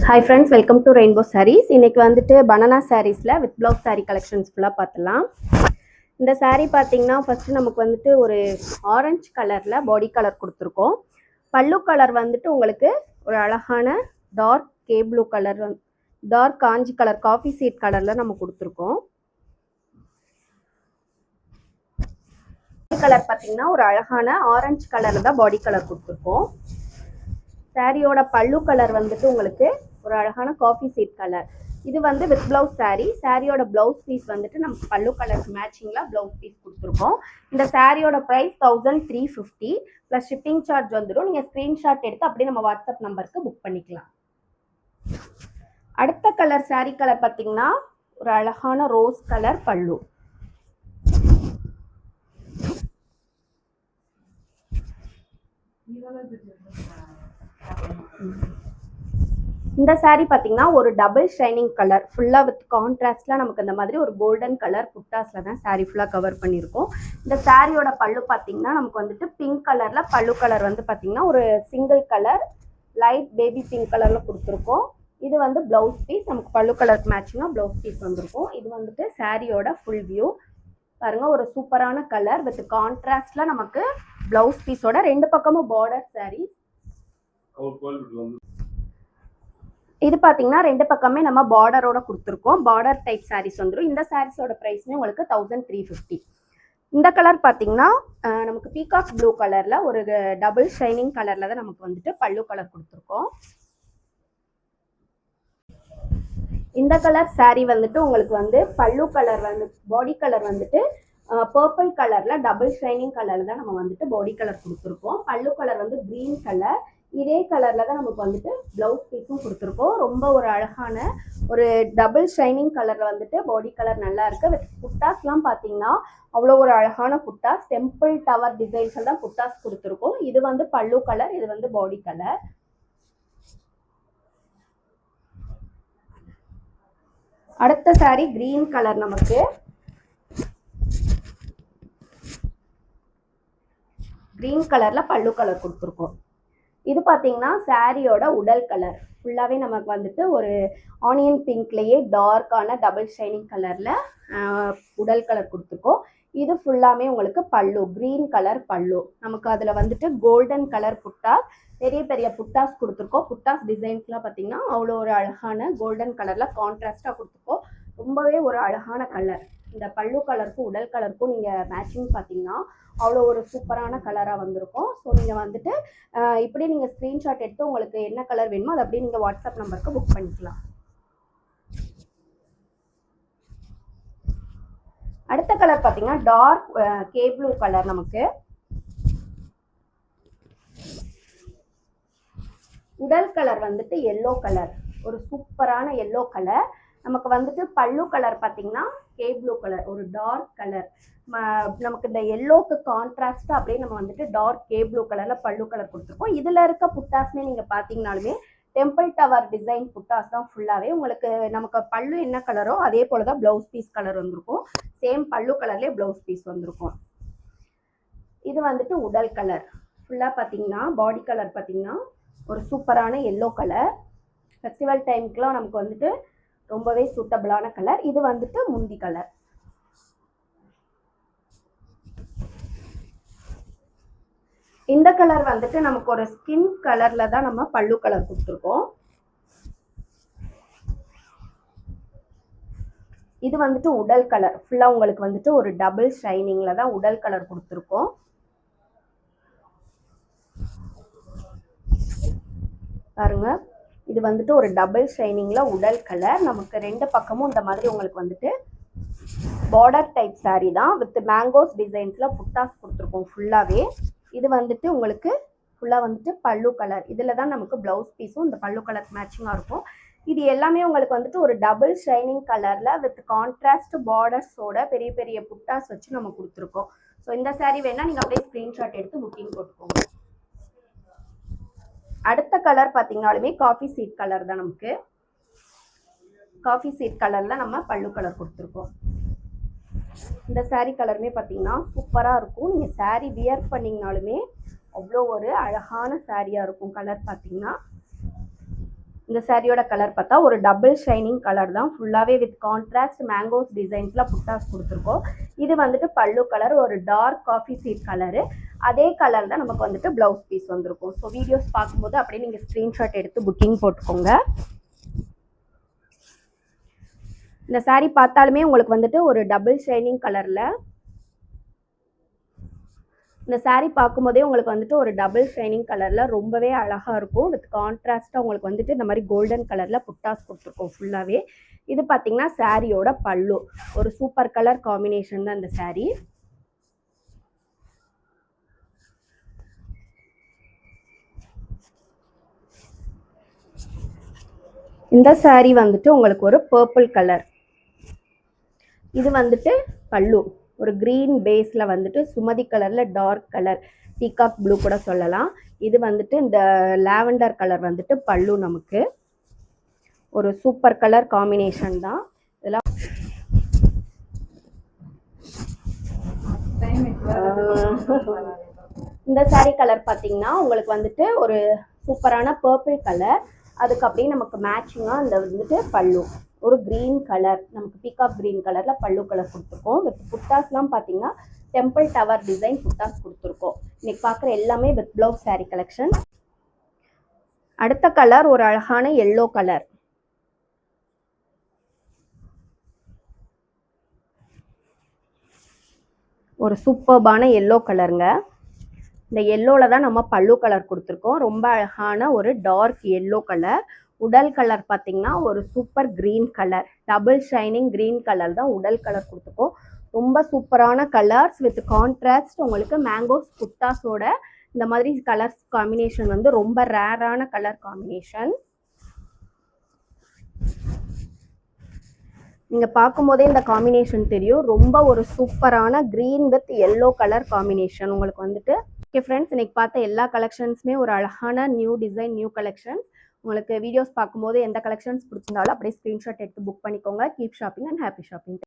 Hi friends, welcome to Rainbow Sarees. இன்னைக்கு வந்துட்டு banana sareesல with blouse saree collections ஃபுல்லா பார்த்தலாம். இந்த saree பாத்தீங்கன்னா ஃபர்ஸ்ட் நமக்கு வந்துட்டு ஒரு ஆரஞ்சு கலர்ல பாடி கலர் கொடுத்திருக்கோம். பல்லு கலர் வந்துட்டு உங்களுக்கு ஒரு அழகான dark K blue colour dark Kanchi colour coffee seed கலர்ல நம்ம கொடுத்திருக்கோம். கலர் பாத்தீங்கன்னா ஒரு அழகான ஆரஞ்சு கலர்ல தான் பாடி கலர் கொடுத்திருக்கோம். சாரியோட பல்லு கலர் வந்துட்டு உங்களுக்கு ஒரு அழகான காஃபி சீட் கலர். இது வந்து வித் பிளவுஸ் சாரி. சாரியோட பிளவுஸ் பீஸ் வந்துட்டு நமக்கு பல்லு கலருக்கு மேட்சிங்ல பிளவுஸ் பீஸ் கொடுத்துருக்கோம். இந்த சாரியோட பிரைஸ் 1350 பிளஸ் ஷிப்பிங் சார்ஜ் வந்துடும். நீங்க ஸ்கிரீன்ஷாட் எடுத்து அப்படியே நம்ம வாட்ஸ்அப் நம்பருக்கு புக் பண்ணிக்கலாம். அடுத்த கலர் சாரி கலர் பார்த்தீங்கன்னா ஒரு அழகான ரோஸ் கலர் பல்லு. இந்த சாரி பாத்தீங்கன்னா ஒரு டபுள் ஷைனிங் கலர் ஃபுல்லா வித் கான்ட்ராஸ்ட்ல நமக்கு இந்த மாதிரி ஒரு கோல்டன் கலர் புட்டாஸ்ல தான் சாரி ஃபுல்லா கவர் பண்ணியிருக்கோம். இந்த சாரியோட பல்லு பாத்தீங்கன்னா நமக்கு வந்துட்டு பிங்க் கலர்ல பல்லு கலர் வந்து பாத்தீங்கன்னா ஒரு single colour light baby pink கலர்ல கொடுத்துருக்கோம். இது வந்து பிளவுஸ் பீஸ். நமக்கு பல்லு கலருக்கு மேட்சிங்கா பிளவுஸ் பீஸ் வந்திருக்கும். இது வந்துட்டு சாரியோட ஃபுல் வியூ பாருங்க. ஒரு சூப்பரான கலர் வித் கான்ட்ராஸ்ட்ல நமக்கு பிளவுஸ் பீஸோட ரெண்டு பக்கமும் பார்டர் சாரி. இது பாத்தீங்கன்னா ரெண்டு பக்கமே நம்ம பார்டரோட கொடுத்துருக்கோம். பார்டர் டைப் சாரீஸ் வந்துடும். இந்த சாரீஸோட பிரைஸ்மே உங்களுக்கு 1350. இந்த கலர் பாத்தீங்கன்னா நமக்கு பீகாக் ப்ளூ கலர்ல ஒரு டபுள் ஷைனிங் கலர்ல தான் நமக்கு வந்துட்டு பல்லு கலர் கொடுத்துருக்கோம். இந்த கலர் சாரி வந்துட்டு உங்களுக்கு வந்து பல்லு கலர் வந்து பாடி கலர் வந்துட்டு பர்பிள் கலர்ல டபுள் ஷைனிங் கலர்ல தான் நம்ம வந்துட்டு பாடி கலர் கொடுத்துருக்கோம். பல்லு கலர் வந்து கிரீன் கலர். இதே கலர்ல தான் நமக்கு வந்துட்டு பிளவுஸ் பீஸும் கொடுத்துருக்கோம். ரொம்ப ஒரு அழகான ஒரு டபுள் ஷைனிங் கலர்ல வந்துட்டு பாடி கலர் நல்லா இருக்கு. வித் புட்டாஸ்லாம் பாத்தீங்கன்னா அவ்வளோ ஒரு அழகான புட்டாஸ் டெம்பிள் டவர் டிசைன்ஸ் எல்லாம் புட்டாஸ் கொடுத்துருக்கோம். இது வந்து பல்லு கலர், இது வந்து பாடி கலர். அடுத்த சாரி கிரீன் கலர். நமக்கு கிரீன் கலர்ல பல்லு கலர் கொடுத்துருக்கோம். இது பாத்தீங்கன்னா சாரியோட உடல் கலர் ஃபுல்லாவே நமக்கு வந்துட்டு ஒரு ஆனியன் பிங்க்லயே டார்க்கான டபுள் ஷைனிங் கலர்ல உடல் கலர் கொடுத்துருக்கோம். இது ஃபுல்லாமே உங்களுக்கு பல்லு கிரீன் கலர் பல்லு. நமக்கு அதுல வந்துட்டு கோல்டன் கலர் புட்டாஸ் பெரிய பெரிய புட்டாஸ் கொடுத்துருக்கோம். புட்டாஸ் டிசைன்ஸ்லாம் பார்த்தீங்கன்னா அவ்வளோ ஒரு அழகான கோல்டன் கலர்ல கான்ட்ராஸ்டா கொடுத்துருக்கோம். ரொம்பவே ஒரு அழகான கலர். இந்த பல்லு கலருக்கும் உடல் கலருக்கும் நீங்க மேட்சிங் பார்த்தீங்கன்னா அவ்வளோ ஒரு சூப்பரான கலராக வந்திருக்கும். ஸோ நீங்கள் வந்துட்டு இப்படி நீங்கள் ஸ்க்ரீன்ஷாட் எடுத்து உங்களுக்கு என்ன கலர் வேணுமோ அதை அப்படியே நீங்கள் வாட்ஸ்அப் நம்பருக்கு புக் பண்ணிக்கலாம். அடுத்த கலர் பார்த்தீங்கன்னா டார்க் கே ப்ளூ கலர். நமக்கு உடல் கலர் வந்துட்டு எல்லோ கலர், ஒரு சூப்பரான எல்லோ கலர். நமக்கு வந்துட்டு பல்லு கலர் பார்த்தீங்கன்னா கே ப்ளூ கலர், ஒரு டார்க் கலர். நமக்கு இந்த எல்லோக்கு கான்ட்ராஸ்டா அப்படியே நம்ம வந்துட்டு டார்க் கே ப்ளூ கலர்ல பல்லு கலர் கொடுத்துருக்கோம். இதுல இருக்க புட்டாஸ்மே நீங்க பாத்தீங்கன்னாலுமே டெம்பிள் டவர் டிசைன் புட்டாஸ் தான் ஃபுல்லாவே உங்களுக்கு. நமக்கு பல்லு என்ன கலரோ அதே போலதான் பிளவுஸ் பீஸ் கலர் வந்திருக்கும். சேம் பல்லு கலர்லயே பிளவுஸ் பீஸ் வந்திருக்கும். இது வந்துட்டு உடல் கலர். ஃபுல்லா பாத்தீங்கன்னா பாடி கலர் பாத்தீங்கன்னா ஒரு சூப்பரான எல்லோ கலர். ஃபெஸ்டிவல் டைமுக்குலாம் நமக்கு வந்துட்டு ரொம்பவே சூட்டபிளான கலர். இது வந்துட்டு முந்தி கலர். இந்த கலர் வந்துட்டு நமக்கு ஒரு ஸ்கின் கலர்ல தான் நம்ம பல்லு கலர் கொடுத்துருக்கோம். இது வந்துட்டு உடல் கலர். ஃபுல்லா உங்களுக்கு வந்துட்டு ஒரு டபுள் ஷைனிங்ல தான் உடல் கலர் கொடுத்துருக்கோம். பாருங்க, இது வந்துட்டு ஒரு டபுள் ஷைனிங்ல உடல் கலர். நமக்கு ரெண்டு பக்கமும் இந்த மாதிரி உங்களுக்கு வந்துட்டு பார்டர் டைப் சாரி தான் வித் மேங்கோஸ் டிசைன்ஸ்ல புட்டாஸ் கொடுத்துருக்கோம் ஃபுல்லாவே. இது வந்துட்டு உங்களுக்கு ஃபுல்லா வந்துட்டு பல்லு கலர். இதுல தான் நமக்கு பிளவுஸ் பீஸும் இந்த பல்லு கலர் மேட்சிங்கா இருக்கும். இது எல்லாமே உங்களுக்கு வந்துட்டு ஒரு டபுள் ஷைனிங் கலர்ல வித் கான்ட்ராஸ்ட் பார்டர்ஸோட பெரிய பெரிய புட்டாஸ் வச்சு நம்ம கொடுத்துருக்கோம். ஸோ இந்த சாரி வேணா நீங்க அப்படியே ஸ்கிரீன்ஷாட் எடுத்து புக்கிங் போட்டுக்கோங்க. அடுத்த கலர் பார்த்தீங்கன்னாலுமே காஃபி சீட் கலர் தான். நமக்கு காஃபி சீட் கலர்ல நம்ம பல்லு கலர் கொடுத்துருக்கோம். இந்த சாரி கலருமே பார்த்தீங்கன்னா சூப்பராக இருக்கும். நீங்கள் சாரி வியர் பண்ணிங்கனாலுமே அவ்வளோ ஒரு அழகான சாரியாக இருக்கும். கலர் பார்த்தீங்கன்னா இந்த சாரியோட கலர் பார்த்தா ஒரு டபுள் ஷைனிங் கலர் தான், ஃபுல்லாகவே வித் கான்ட்ராஸ்ட் மேங்கோஸ் டிசைன்ஸில் புட்டாஸ் கொடுத்துருக்கோம். இது வந்துட்டு பல்லு கலர் ஒரு டார்க் காஃபி சீட் கலரு. அதே கலர் தான் நமக்கு வந்துட்டு ப்ளவுஸ் பீஸ் வந்திருக்கும். ஸோ வீடியோஸ் பார்க்கும்போது அப்படியே நீங்கள் ஸ்க்ரீன்ஷாட் எடுத்து புக்கிங் போட்டுக்கோங்க. இந்த சாரீ பார்த்தாலுமே உங்களுக்கு வந்துட்டு ஒரு டபுள் ஷைனிங் கலரில், இந்த சாரீ பார்க்கும்போதே உங்களுக்கு வந்துட்டு ஒரு டபுள் ஷைனிங் கலரில் ரொம்பவே அழகாக இருக்கும். வித் கான்ட்ராஸ்ட்டாக உங்களுக்கு வந்துட்டு இந்த மாதிரி கோல்டன் கலரில் புட்டாஸ் கொடுத்துருக்கோம் ஃபுல்லாகவே. இது பார்த்தீங்கன்னா சாரியோட பல்லு, ஒரு சூப்பர் கலர் காம்பினேஷன் தான் இந்த சாரீ. இந்த சாரீ வந்துட்டு உங்களுக்கு ஒரு பர்பிள் கலர். இது வந்துட்டு பல்லு ஒரு க்ரீன் பேஸில் வந்துட்டு சுமதி கலரில் டார்க் கலர், பீகாக் ப்ளூ கூட சொல்லலாம். இது வந்துட்டு இந்த லாவெண்டர் கலர் வந்துட்டு பல்லு. நமக்கு ஒரு சூப்பர் கலர் காம்பினேஷன் தான் இதெல்லாம். இந்த சாரீ கலர் பார்த்தீங்கன்னா உங்களுக்கு வந்துட்டு ஒரு சூப்பரான பர்பிள் கலர், அதுக்கு அப்படியே நமக்கு மேட்சிங்காக இந்த வந்துட்டு பல்லு ஒரு க்ரீன் கலர், நமக்கு பீகாக் க்ரீன் கலரில் பல்லு கலர் கொடுத்துருக்கோம். வித் புட்டாஸ்லாம் பார்த்தீங்கன்னா டெம்பிள் டவர் டிசைன் புட்டாஸ் கொடுத்துருக்கோம். இன்னைக்கு பார்க்குற எல்லாமே வித் ப்ளவுஸ் சாரீ கலெக்ஷன். அடுத்த கலர் ஒரு அழகான எல்லோ கலர். ஒரு சூப்பர்பான எல்லோ கலருங்க. இந்த எல்லோவில் தான் நம்ம பல்லு கலர் கொடுத்துருக்கோம். ரொம்ப அழகான ஒரு டார்க் எல்லோ கலர். உடல் கலர் பார்த்தீங்கன்னா ஒரு super green colour, double shining green colour தான் உடல் கலர் கொடுத்துருக்கோம். ரொம்ப சூப்பரான கலர்ஸ் வித் கான்ட்ராஸ்ட் உங்களுக்கு மேங்கோஸ் புட்டாஸோட இந்த மாதிரி கலர்ஸ் காம்பினேஷன் வந்து ரொம்ப ரேரான கலர் காம்பினேஷன். நீங்கள் பார்க்கும்போதே இந்த காம்பினேஷன் தெரியும். ரொம்ப ஒரு சூப்பரான green with yellow colour combination உங்களுக்கு வந்துட்டு. ஓகே ஃப்ரெண்ட்ஸ், இன்னைக்கு பார்த்த எல்லா கலெக்ஷன்ஸுமே ஒரு அழகான நியூ டிசைன் நியூ கலெக்ஷன். உங்களுக்கு வீடியோஸ் பார்க்கும்போது எந்த கலெக்ஷன்ஸ் பிடிச்சிருந்தாலும் அப்படியே ஸ்க்ரீன்ஷாட் எடுத்து புக் பண்ணிக்கோங்க. Keep shopping and happy shopping.